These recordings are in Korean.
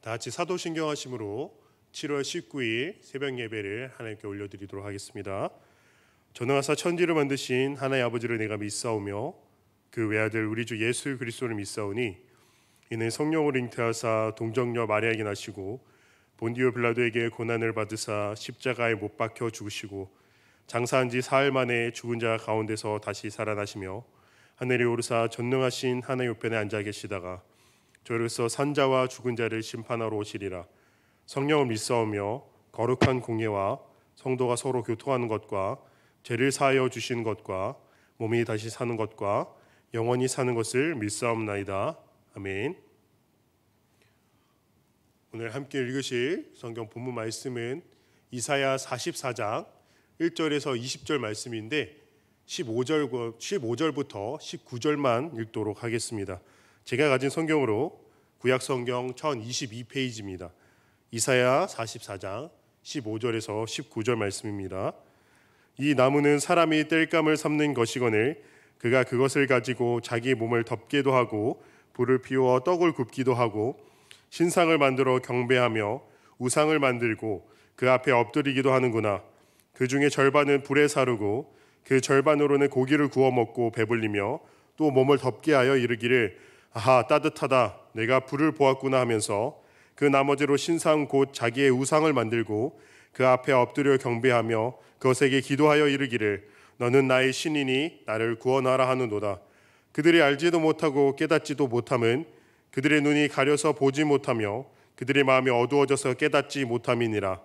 다 같이 사도신경 하심으로 7월 19일 새벽 예배를 하나님께 올려드리도록 하겠습니다. 전능하사 천지를 만드신 하나님 아버지를 내가 믿사오며 그 외아들 우리 주 예수 그리스도를 믿사오니 이는 성령을 잉태하사 동정녀 마리아에게 나시고 본디오 빌라도에게 고난을 받으사 십자가에 못 박혀 죽으시고 장사한 지 사흘 만에 죽은 자 가운데서 다시 살아나시며 하늘에 오르사 전능하신 하나님 우편에 앉아 계시다가 저로서 산자와 죽은 자를 심판하러 오시리라. 성령을 믿사오며 거룩한 공예와 성도가 서로 교통하는 것과 죄를 사하여 주시는 것과 몸이 다시 사는 것과 영원히 사는 것을 믿사옵나이다. 아멘. 오늘 함께 읽으실 성경 본문 말씀은 이사야 44장 1절에서 20절 말씀인데 15절부터 19절만 읽도록 하겠습니다. 제가 가진 성경으로 구약 성경 1022페이지입니다. 이사야 44장 15절에서 19절 말씀입니다. 이 나무는 사람이 땔감을 삼는 것이거늘 그가 그것을 가지고 자기 몸을 덮기도 하고 불을 피워 떡을 굽기도 하고 신상을 만들어 경배하며 우상을 만들고 그 앞에 엎드리기도 하는구나. 그 중에 절반은 불에 사르고 그 절반으로는 고기를 구워 먹고 배불리며 또 몸을 덮게 하여 이르기를 아하 따뜻하다 내가 불을 보았구나 하면서 그 나머지로 신상 곧 자기의 우상을 만들고 그 앞에 엎드려 경배하며 그것에게 기도하여 이르기를 너는 나의 신이니 나를 구원하라 하는도다. 그들이 알지도 못하고 깨닫지도 못함은 그들의 눈이 가려서 보지 못하며 그들의 마음이 어두워져서 깨닫지 못함이니라.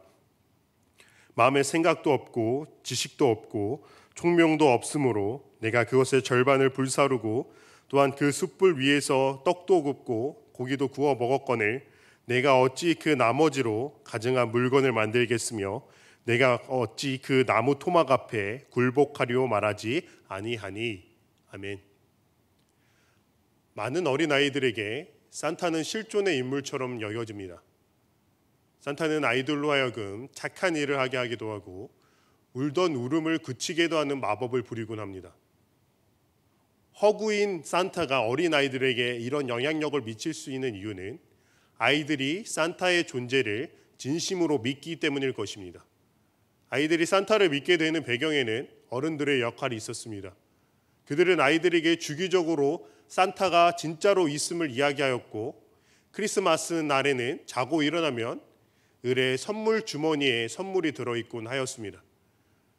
마음에 생각도 없고 지식도 없고 총명도 없으므로 내가 그것의 절반을 불사르고 또한 그 숯불 위에서 떡도 굽고 고기도 구워 먹었거늘 내가 어찌 그 나머지로 가증한 물건을 만들겠으며 내가 어찌 그 나무 토막 앞에 굴복하려 말하지 아니하니. 아멘. 많은 어린아이들에게 산타는 실존의 인물처럼 여겨집니다. 산타는 아이들로 하여금 착한 일을 하게 하기도 하고 울던 울음을 그치게도 하는 마법을 부리곤 합니다. 허구인 산타가 어린아이들에게 이런 영향력을 미칠 수 있는 이유는 아이들이 산타의 존재를 진심으로 믿기 때문일 것입니다. 아이들이 산타를 믿게 되는 배경에는 어른들의 역할이 있었습니다. 그들은 아이들에게 주기적으로 산타가 진짜로 있음을 이야기하였고 크리스마스 날에는 자고 일어나면 을의 선물 주머니에 선물이 들어있곤 하였습니다.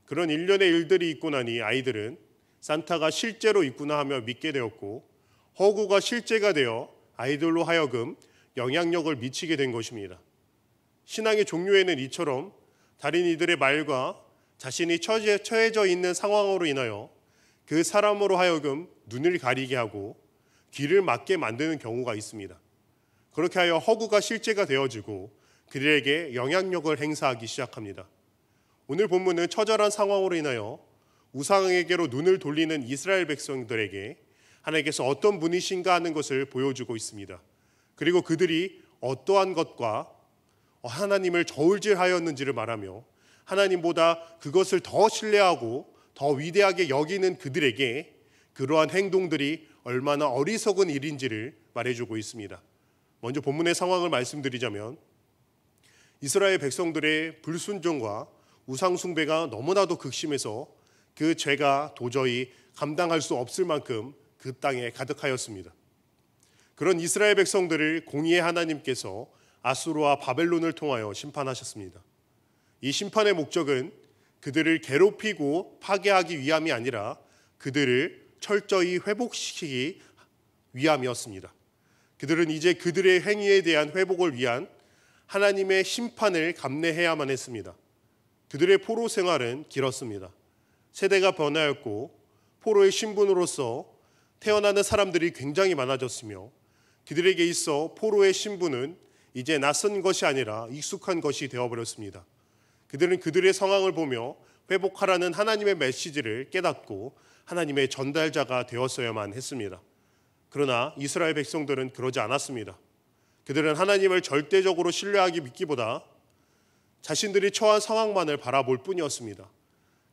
그런 일련의 일들이 있고 나니 아이들은 산타가 실제로 있구나 하며 믿게 되었고 허구가 실제가 되어 아이들로 하여금 영향력을 미치게 된 것입니다. 신앙의 종류에는 이처럼 다른 이들의 말과 자신이 처해져 있는 상황으로 인하여 그 사람으로 하여금 눈을 가리게 하고 귀를 막게 만드는 경우가 있습니다. 그렇게 하여 허구가 실제가 되어지고 그들에게 영향력을 행사하기 시작합니다. 오늘 본문은 처절한 상황으로 인하여 우상에게로 눈을 돌리는 이스라엘 백성들에게 하나님께서 어떤 분이신가 하는 것을 보여주고 있습니다. 그리고 그들이 어떠한 것과 하나님을 저울질하였는지를 말하며 하나님보다 그것을 더 신뢰하고 더 위대하게 여기는 그들에게 그러한 행동들이 얼마나 어리석은 일인지를 말해주고 있습니다. 먼저 본문의 상황을 말씀드리자면 이스라엘 백성들의 불순종과 우상 숭배가 너무나도 극심해서 그 죄가 도저히 감당할 수 없을 만큼 그 땅에 가득하였습니다. 그런 이스라엘 백성들을 공의의 하나님께서 아수르와 바벨론을 통하여 심판하셨습니다. 이 심판의 목적은 그들을 괴롭히고 파괴하기 위함이 아니라 그들을 철저히 회복시키기 위함이었습니다. 그들은 이제 그들의 행위에 대한 회복을 위한 하나님의 심판을 감내해야만 했습니다. 그들의 포로 생활은 길었습니다. 세대가 변하였고 포로의 신분으로서 태어나는 사람들이 굉장히 많아졌으며 그들에게 있어 포로의 신분은 이제 낯선 것이 아니라 익숙한 것이 되어버렸습니다. 그들은 그들의 상황을 보며 회복하라는 하나님의 메시지를 깨닫고 하나님의 전달자가 되었어야만 했습니다. 그러나 이스라엘 백성들은 그러지 않았습니다. 그들은 하나님을 절대적으로 신뢰하기 믿기보다 자신들이 처한 상황만을 바라볼 뿐이었습니다.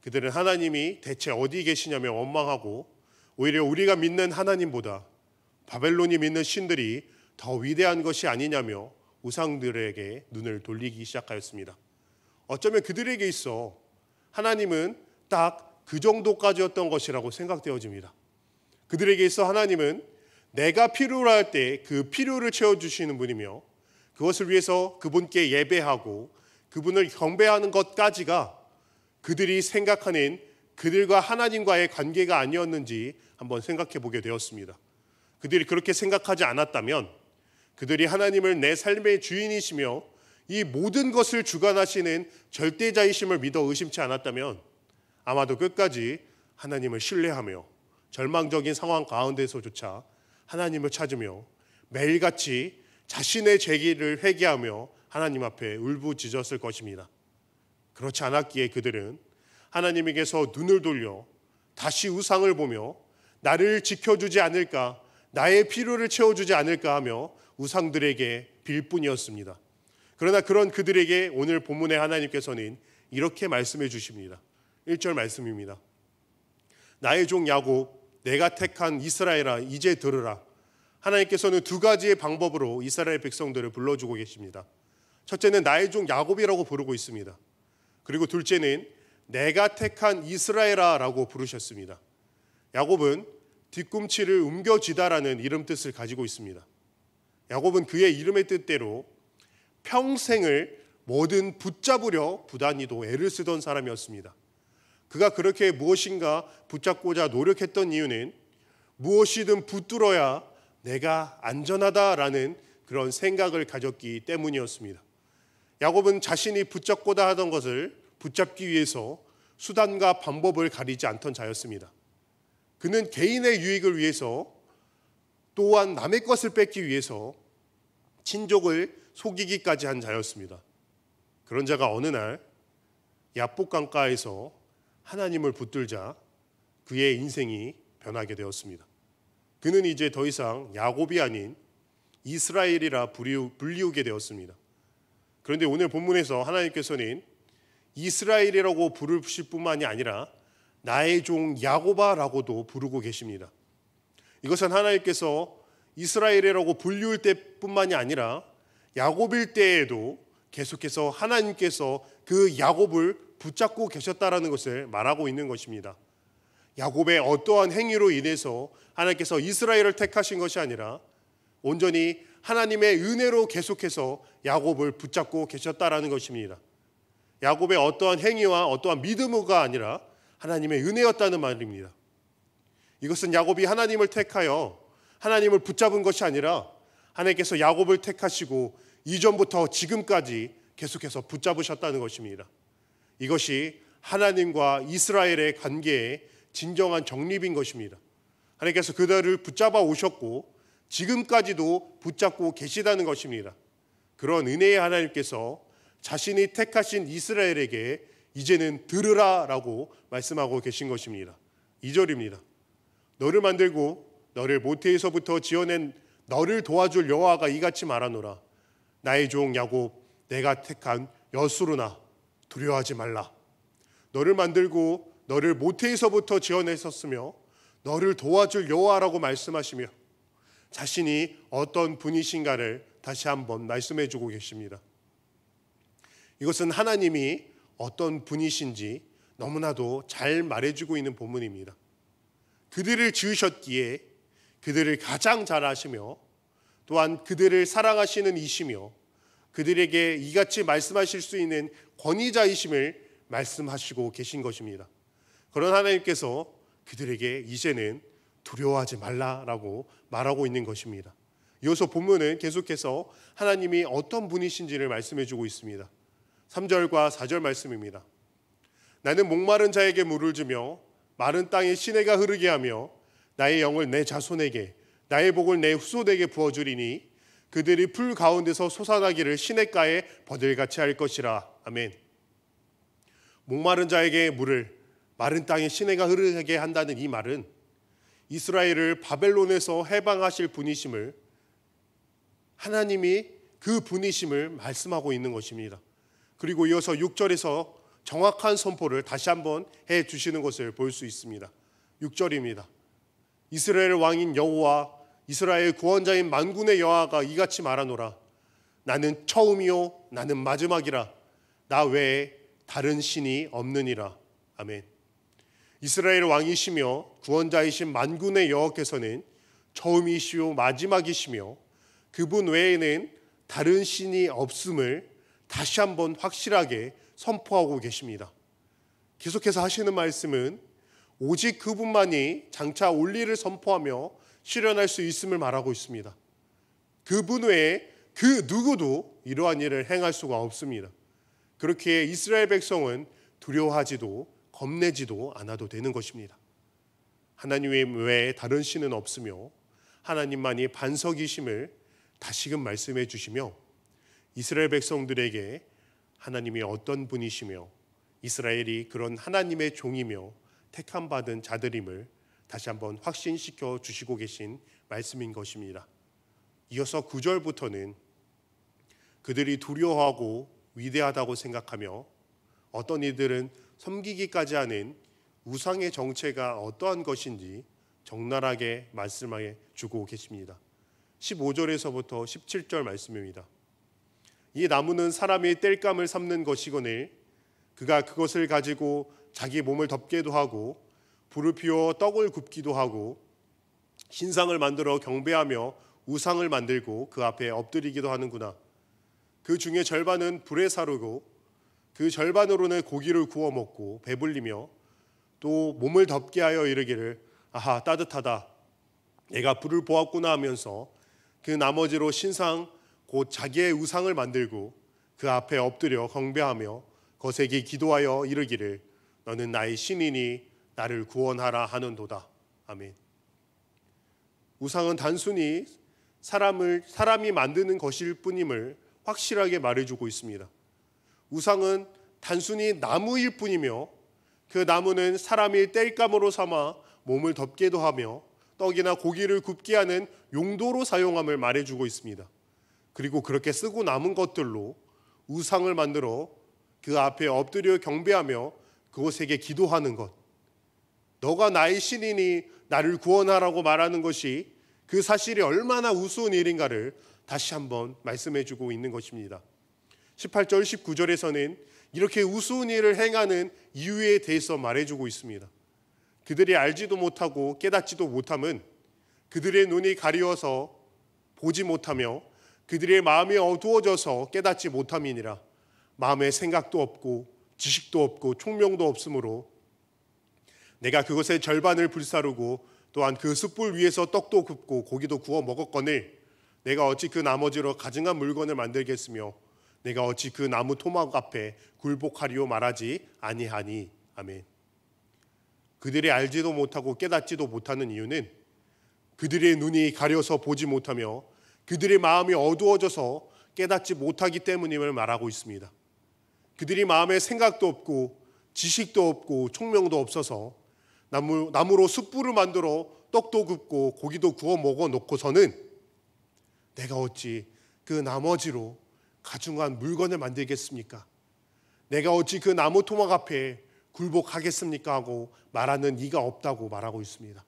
그들은 하나님이 대체 어디 계시냐며 원망하고 오히려 우리가 믿는 하나님보다 바벨론이 믿는 신들이 더 위대한 것이 아니냐며 우상들에게 눈을 돌리기 시작하였습니다. 어쩌면 그들에게 있어 하나님은 딱 그 정도까지였던 것이라고 생각되어집니다. 그들에게 있어 하나님은 내가 필요로 할 때 그 필요를 채워주시는 분이며 그것을 위해서 그분께 예배하고 그분을 경배하는 것까지가 그들이 생각하는 그들과 하나님과의 관계가 아니었는지 한번 생각해 보게 되었습니다. 그들이 그렇게 생각하지 않았다면, 그들이 하나님을 내 삶의 주인이시며 이 모든 것을 주관하시는 절대자이심을 믿어 의심치 않았다면 아마도 끝까지 하나님을 신뢰하며 절망적인 상황 가운데서조차 하나님을 찾으며 매일같이 자신의 죄를 회개하며 하나님 앞에 울부짖었을 것입니다. 그렇지 않았기에 그들은 하나님에게서 눈을 돌려 다시 우상을 보며 나를 지켜주지 않을까, 나의 필요를 채워주지 않을까 하며 우상들에게 빌 뿐이었습니다. 그러나 그런 그들에게 오늘 본문의 하나님께서는 이렇게 말씀해 주십니다. 1절 말씀입니다. 나의 종 야곱, 내가 택한 이스라엘아, 이제 들으라. 하나님께서는 두 가지의 방법으로 이스라엘 백성들을 불러주고 계십니다. 첫째는 나의 종 야곱이라고 부르고 있습니다. 그리고 둘째는 내가 택한 이스라엘아라고 부르셨습니다. 야곱은 뒤꿈치를 옮겨쥐다라는 이름 뜻을 가지고 있습니다. 야곱은 그의 이름의 뜻대로 평생을 뭐든 붙잡으려 부단히도 애를 쓰던 사람이었습니다. 그가 그렇게 무엇인가 붙잡고자 노력했던 이유는 무엇이든 붙들어야 내가 안전하다라는 그런 생각을 가졌기 때문이었습니다. 야곱은 자신이 붙잡고자 하던 것을 붙잡기 위해서 수단과 방법을 가리지 않던 자였습니다. 그는 개인의 유익을 위해서, 또한 남의 것을 뺏기 위해서 친족을 속이기까지 한 자였습니다. 그런 자가 어느 날 야복 강가에서 하나님을 붙들자 그의 인생이 변하게 되었습니다. 그는 이제 더 이상 야곱이 아닌 이스라엘이라 불리우게 되었습니다. 그런데 오늘 본문에서 하나님께서는 이스라엘이라고 부르실 뿐만이 아니라 나의 종 야곱아라고도 부르고 계십니다. 이것은 하나님께서 이스라엘이라고 불리울 때뿐만이 아니라 야곱일 때에도 계속해서 하나님께서 그 야곱을 붙잡고 계셨다라는 것을 말하고 있는 것입니다. 야곱의 어떠한 행위로 인해서 하나님께서 이스라엘을 택하신 것이 아니라 온전히 하나님의 은혜로 계속해서 야곱을 붙잡고 계셨다라는 것입니다. 야곱의 어떠한 행위와 어떠한 믿음가 아니라 하나님의 은혜였다는 말입니다. 이것은 야곱이 하나님을 택하여 하나님을 붙잡은 것이 아니라 하나님께서 야곱을 택하시고 이전부터 지금까지 계속해서 붙잡으셨다는 것입니다. 이것이 하나님과 이스라엘의 관계의 진정한 정립인 것입니다. 하나님께서 그들을 붙잡아 오셨고 지금까지도 붙잡고 계시다는 것입니다. 그런 은혜의 하나님께서 자신이 택하신 이스라엘에게 이제는 들으라라고 말씀하고 계신 것입니다. 2절입니다. 너를 만들고 너를 모태에서부터 지어낸 너를 도와줄 여호와가 이같이 말하노라. 나의 종 야곱, 내가 택한 여수르나 두려워하지 말라. 너를 만들고 너를 모태에서부터 지어냈었으며 너를 도와줄 여호와라고 말씀하시며 자신이 어떤 분이신가를 다시 한번 말씀해 주고 계십니다. 이것은 하나님이 어떤 분이신지 너무나도 잘 말해주고 있는 본문입니다. 그들을 지으셨기에 그들을 가장 잘 아시며 또한 그들을 사랑하시는 이시며 그들에게 이같이 말씀하실 수 있는 권위자이심을 말씀하시고 계신 것입니다. 그런 하나님께서 그들에게 이제는 두려워하지 말라라고 말하고 있는 것입니다. 이어서 본문은 계속해서 하나님이 어떤 분이신지를 말씀해 주고 있습니다. 3절과 4절 말씀입니다. 나는 목마른 자에게 물을 주며 마른 땅에 시내가 흐르게 하며 나의 영을 내 자손에게 나의 복을 내 후손에게 부어주리니 그들이 풀 가운데서 솟아나기를 시냇가에 버들같이 할 것이라. 아멘. 목마른 자에게 물을, 마른 땅에 시내가 흐르게 한다는 이 말은 이스라엘을 바벨론에서 해방하실 분이심을, 하나님이 그 분이심을 말씀하고 있는 것입니다. 그리고 이어서 6절에서 정확한 선포를 다시 한번 해 주시는 것을 볼 수 있습니다. 6절입니다. 이스라엘 왕인 여호와, 이스라엘 구원자인 만군의 여호와가 이같이 말하노라. 나는 처음이요 나는 마지막이라. 나 외에 다른 신이 없느니라. 아멘. 이스라엘 왕이시며 구원자이신 만군의 여호와께서는 처음이시요 마지막이시며 그분 외에는 다른 신이 없음을 다시 한번 확실하게 선포하고 계십니다. 계속해서 하시는 말씀은 오직 그분만이 장차 올리를 선포하며 실현할 수 있음을 말하고 있습니다. 그분 외에 그 누구도 이러한 일을 행할 수가 없습니다. 그렇게 이스라엘 백성은 두려워하지도 겁내지도 않아도 되는 것입니다. 하나님 외에 다른 신은 없으며 하나님만이 반석이심을 다시금 말씀해 주시며 이스라엘 백성들에게 하나님이 어떤 분이시며 이스라엘이 그런 하나님의 종이며 택함받은 자들임을 다시 한번 확신시켜 주시고 계신 말씀인 것입니다. 이어서 9절부터는 그들이 두려워하고 위대하다고 생각하며 어떤 이들은 섬기기까지 하는 우상의 정체가 어떠한 것인지 적나라하게 말씀해 주고 계십니다. 15절에서부터 17절 말씀입니다. 이 나무는 사람이 땔감을 삼는 것이거늘 그가 그것을 가지고 자기 몸을 덮게도 하고 불을 피워 떡을 굽기도 하고 신상을 만들어 경배하며 우상을 만들고 그 앞에 엎드리기도 하는구나. 그 중에 절반은 불에 사르고 그 절반으로는 고기를 구워 먹고 배불리며 또 몸을 덮게 하여 이르기를 아하 따뜻하다 내가 불을 보았구나 하면서 그 나머지로 신상 곧 자기의 우상을 만들고 그 앞에 엎드려 경배하며 거세게 기도하여 이르기를 너는 나의 신이니 나를 구원하라 하는도다. 아멘. 우상은 단순히 사람이 만드는 것일 뿐임을 확실하게 말해주고 있습니다. 우상은 단순히 나무일 뿐이며 그 나무는 사람이 땔감으로 삼아 몸을 덮게도 하며 떡이나 고기를 굽게 하는 용도로 사용함을 말해주고 있습니다. 그리고 그렇게 쓰고 남은 것들로 우상을 만들어 그 앞에 엎드려 경배하며 그곳에게 기도하는 것, 너가 나의 신이니 나를 구원하라고 말하는 것이 그 사실이 얼마나 우스운 일인가를 다시 한번 말씀해 주고 있는 것입니다. 18절 19절에서는 이렇게 우스운 일을 행하는 이유에 대해서 말해주고 있습니다. 그들이 알지도 못하고 깨닫지도 못함은 그들의 눈이 가리워서 보지 못하며 그들의 마음이 어두워져서 깨닫지 못함이니라. 마음에 생각도 없고 지식도 없고 총명도 없으므로 내가 그것의 절반을 불사르고 또한 그 숯불 위에서 떡도 굽고 고기도 구워 먹었거늘 내가 어찌 그 나머지로 가증한 물건을 만들겠으며 내가 어찌 그 나무 토막 앞에 굴복하리오 말하지 아니하니. 아멘. 그들이 알지도 못하고 깨닫지도 못하는 이유는 그들의 눈이 가려서 보지 못하며 그들의 마음이 어두워져서 깨닫지 못하기 때문임을 말하고 있습니다. 그들이 마음에 생각도 없고 지식도 없고 총명도 없어서 나무로 숯불을 만들어 떡도 굽고 고기도 구워 먹어 놓고서는 내가 어찌 그 나머지로 가증한 물건을 만들겠습니까? 내가 어찌 그 나무 토막 앞에 굴복하겠습니까? 하고 말하는 이가 없다고 말하고 있습니다.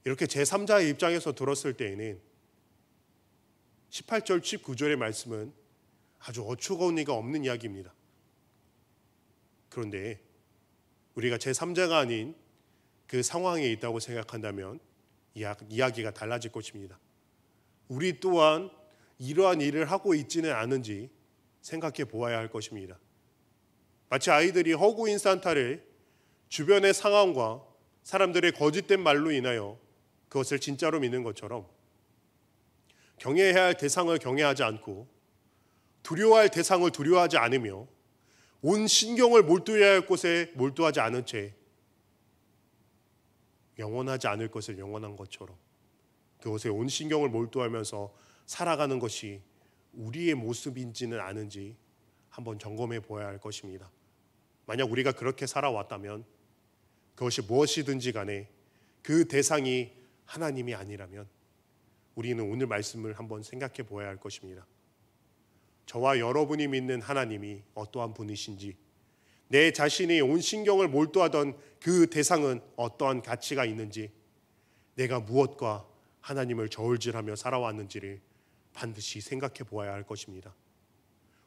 이렇게 제3자의 입장에서 들었을 때에는 18절 19절의 말씀은 아주 어처구니가 이가 없는 이야기입니다. 그런데 우리가 제3자가 아닌 그 상황에 있다고 생각한다면 이야기가 달라질 것입니다. 우리 또한 이러한 일을 하고 있지는 않은지 생각해 보아야 할 것입니다. 마치 아이들이 허구인 산타를 주변의 상황과 사람들의 거짓된 말로 인하여 그것을 진짜로 믿는 것처럼 경외해야 할 대상을 경외하지 않고 두려워할 대상을 두려워하지 않으며 온 신경을 몰두해야 할 곳에 몰두하지 않은 채 영원하지 않을 것을 영원한 것처럼 그것에 온 신경을 몰두하면서 살아가는 것이 우리의 모습인지는 아는지 한번 점검해 보아야 할 것입니다. 만약 우리가 그렇게 살아왔다면 그것이 무엇이든지 간에 그 대상이 하나님이 아니라면 우리는 오늘 말씀을 한번 생각해 보아야 할 것입니다. 저와 여러분이 믿는 하나님이 어떠한 분이신지, 내 자신이 온 신경을 몰두하던 그 대상은 어떠한 가치가 있는지, 내가 무엇과 하나님을 저울질하며 살아왔는지를 반드시 생각해 보아야 할 것입니다.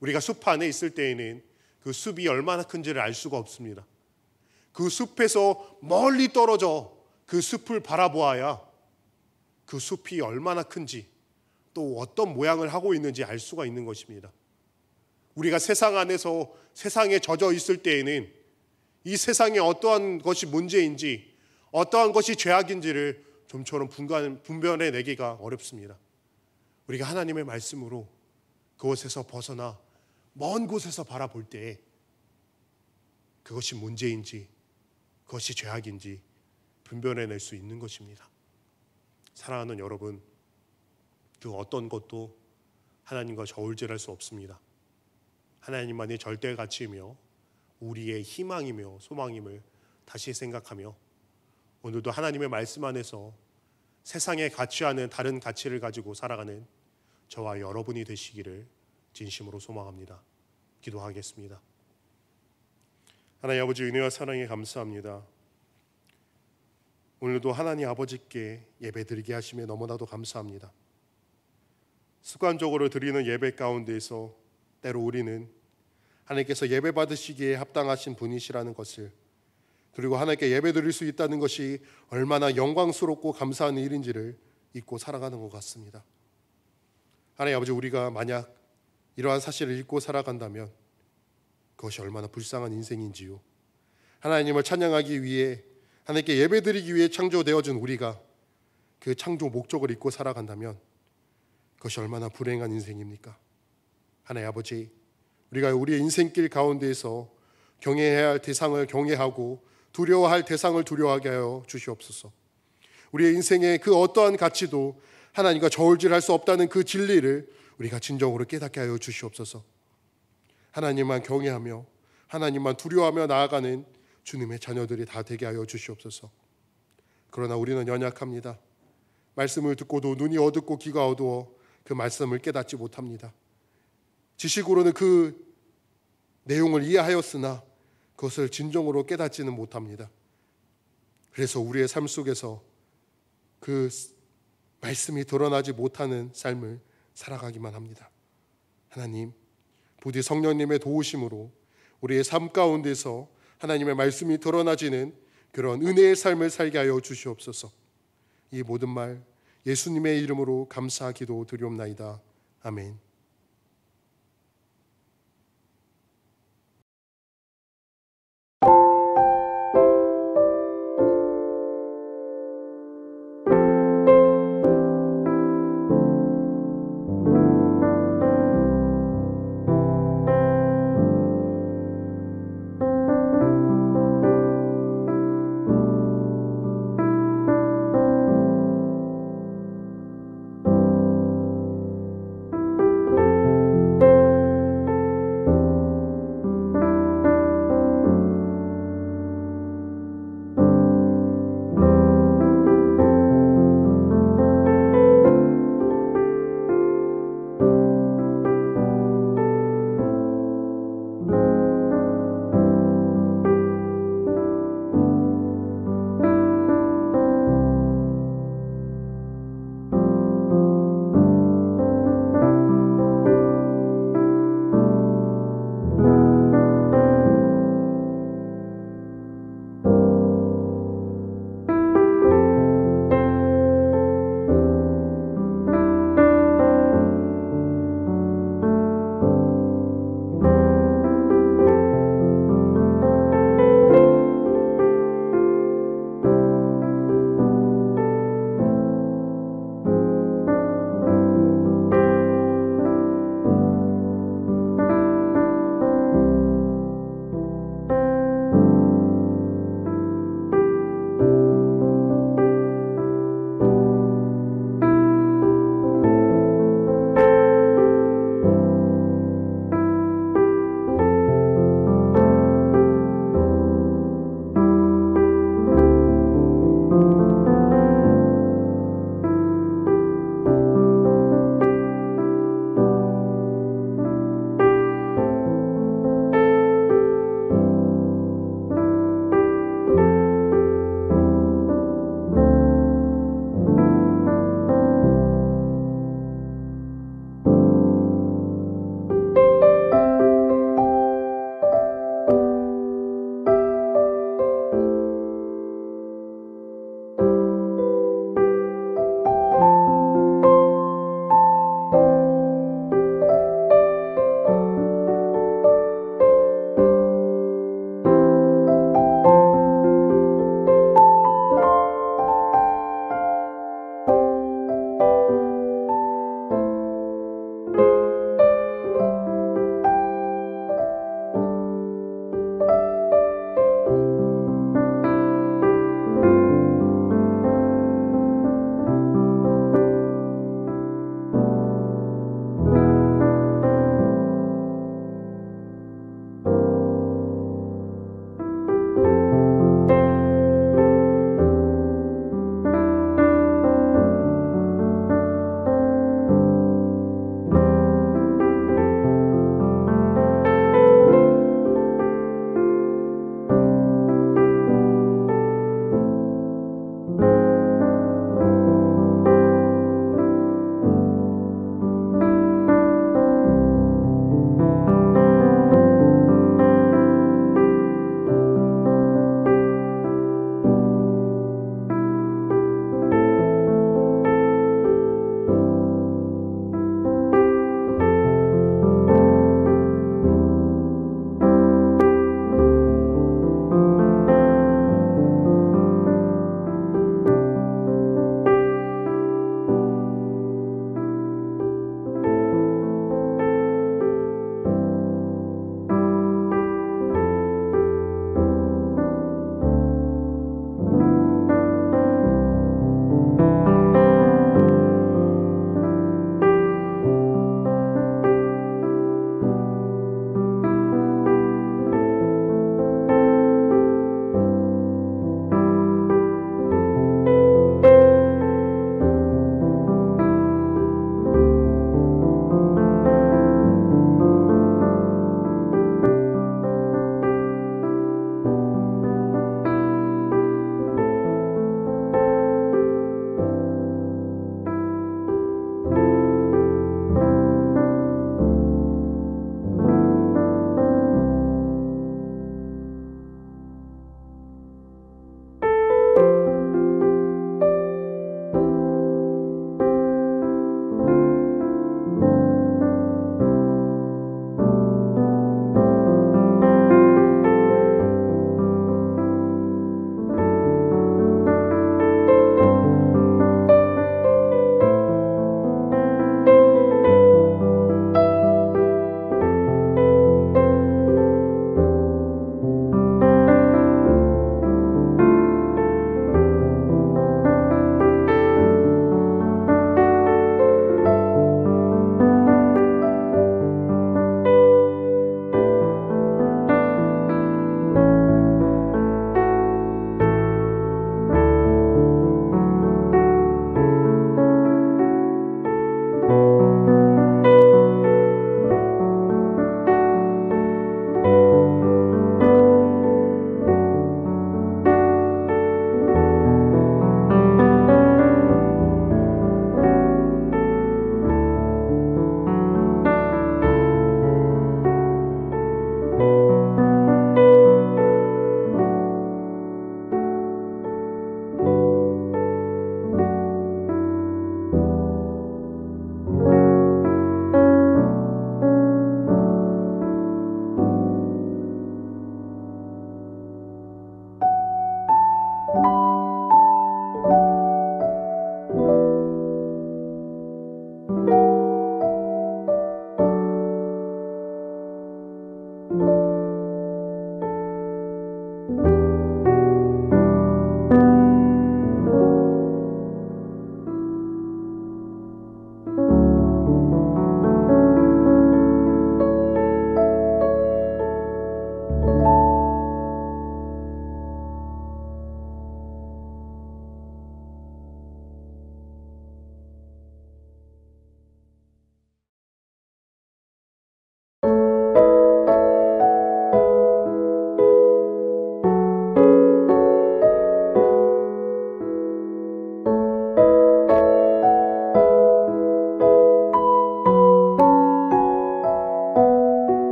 우리가 숲 안에 있을 때에는 그 숲이 얼마나 큰지를 알 수가 없습니다. 그 숲에서 멀리 떨어져 그 숲을 바라보아야 그 숲이 얼마나 큰지 또 어떤 모양을 하고 있는지 알 수가 있는 것입니다. 우리가 세상 안에서 세상에 젖어 있을 때에는 이 세상에 어떠한 것이 문제인지 어떠한 것이 죄악인지를 좀처럼 분별해내기가 어렵습니다. 우리가 하나님의 말씀으로 그곳에서 벗어나 먼 곳에서 바라볼 때에 그것이 문제인지 그것이 죄악인지 분별해낼 수 있는 것입니다. 사랑하는 여러분, 그 어떤 것도 하나님과 저울질할 수 없습니다. 하나님만이 절대 가치이며 우리의 희망이며 소망임을 다시 생각하며 오늘도 하나님의 말씀 안에서 세상에 가치와는 다른 가치를 가지고 살아가는 저와 여러분이 되시기를 진심으로 소망합니다. 기도하겠습니다. 하나님 아버지, 은혜와 사랑에 감사합니다. 오늘도 하나님 아버지께 예배드리게 하심에 너무나도 감사합니다. 습관적으로 드리는 예배 가운데에서 때로 우리는 하나님께서 예배 받으시기에 합당하신 분이시라는 것을, 그리고 하나님께 예배 드릴 수 있다는 것이 얼마나 영광스럽고 감사한 일인지를 잊고 살아가는 것 같습니다. 하나님 아버지, 우리가 만약 이러한 사실을 잊고 살아간다면 그것이 얼마나 불쌍한 인생인지요. 하나님을 찬양하기 위해, 하나님께 예배드리기 위해 창조되어진 우리가 그 창조 목적을 잊고 살아간다면 그것이 얼마나 불행한 인생입니까? 하나님 아버지, 우리가 우리의 인생길 가운데에서 경외해야 할 대상을 경외하고 두려워할 대상을 두려워하게 하여 주시옵소서. 우리의 인생의 그 어떠한 가치도 하나님과 저울질할 수 없다는 그 진리를 우리가 진정으로 깨닫게 하여 주시옵소서. 하나님만 경외하며 하나님만 두려워하며 나아가는 주님의 자녀들이 다 되게 하여 주시옵소서. 그러나 우리는 연약합니다. 말씀을 듣고도 눈이 어둡고 귀가 어두워 그 말씀을 깨닫지 못합니다. 지식으로는 그 내용을 이해하였으나 그것을 진정으로 깨닫지는 못합니다. 그래서 우리의 삶 속에서 그 말씀이 드러나지 못하는 삶을 살아가기만 합니다. 하나님, 부디 성령님의 도우심으로 우리의 삶 가운데서 하나님의 말씀이 드러나지는 그런 은혜의 삶을 살게 하여 주시옵소서. 이 모든 말 예수님의 이름으로 감사 기도 드리옵나이다. 아멘.